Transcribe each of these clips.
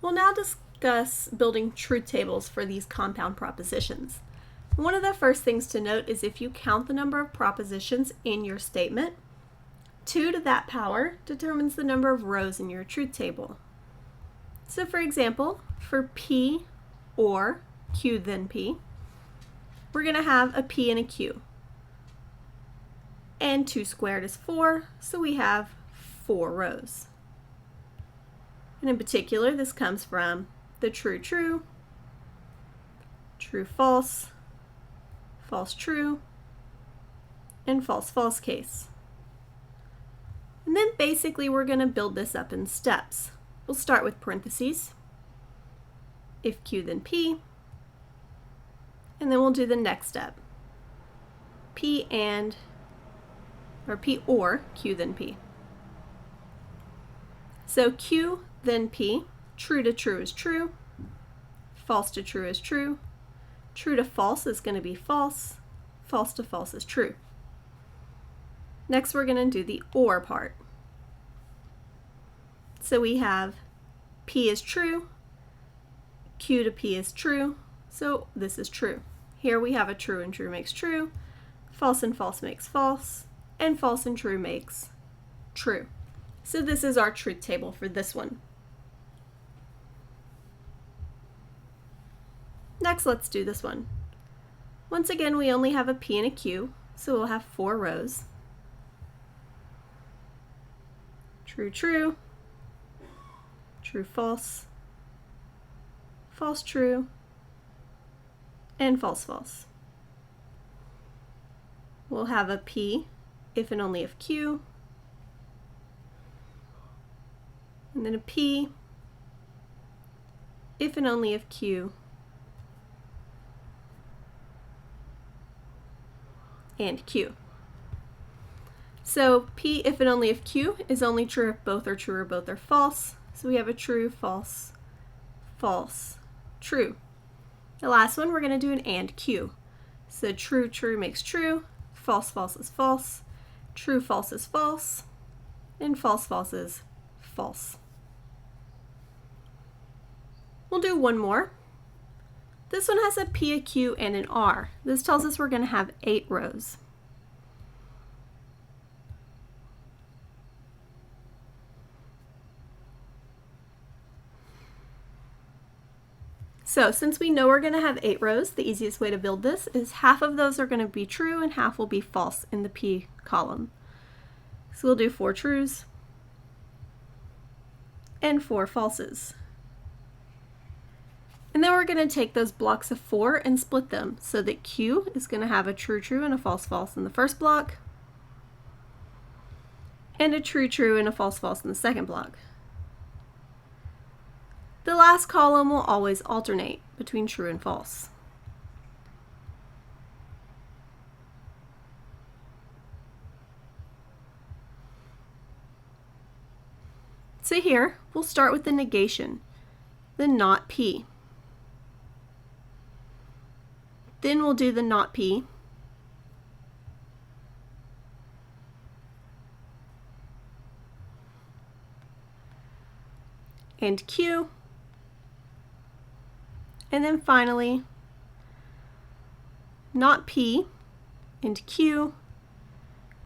We'll now discuss building truth tables for these compound propositions. One of the first things to note is if you count the number of propositions in your statement, 2 to that power determines the number of rows in your truth table. So for example, for P or Q then P, we're going to have a P and a Q. And 2 squared is 4, so we have 4 rows. And in particular, this comes from the true-true, true-false, false-true, and false-false case. And then basically we're going to build this up in steps. We'll start with parentheses, if Q then P, and then we'll do the next step, P or Q then P. So Q then P, true to true is true, false to true is true, true to false is going to be false, false to false is true. Next we're going to do the or part. So we have P is true, Q to P is true, so this is true. Here we have a true and true makes true, false and false makes false, and false and true makes true. So this is our truth table for this one. Next, let's do this one. Once again, we only have a P and a Q, so we'll have 4 rows. True, true, true, false, false, true, and false, false. We'll have a P if and only if Q, and then a P if and only if Q, and Q. So P if and only if Q is only true if both are true or both are false. So we have a true, false, false, true. The last one we're going to do an and Q. So true, true makes true, false, false is false, true, false is false, and false, false is false. We'll do one more. This one has a P, a Q, and an R. This tells us we're going to have 8 rows. So since we know we're going to have 8 rows, the easiest way to build this is half of those are going to be true and half will be false in the P column. So we'll do 4 trues and 4 falses. And then we're going to take those blocks of 4 and split them so that Q is going to have a true, true, and a false, false in the first block, and a true, true, and a false, false in the second block. The last column will always alternate between true and false. So here, we'll start with the negation, the not P. Then we'll do the not P, and Q, and then finally not P and Q,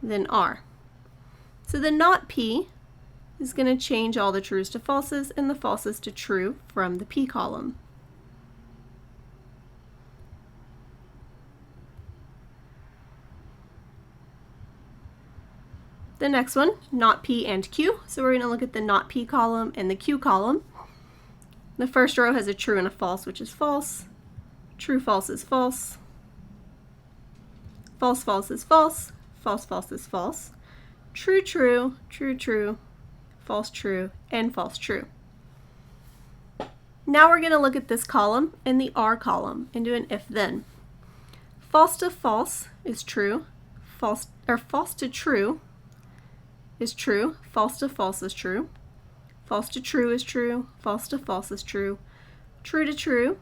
then R. So the not P is going to change all the trues to falses and the falses to true from the P column. The next one, not P and Q. So we're going to look at the not P column and the Q column. The first row has a true and a false, which is false. True, false is false. False, false is false. False, false is false. True, true, true, true, false, true, and false, true. Now we're going to look at this column and the R column and do an if-then. False to false is true. False to true is true, false to false is true, false to true is true, false to false is true, true to true,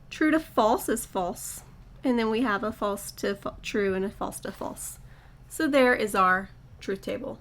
true to false is false, and then we have a false to true and a false to false. So there is our truth table.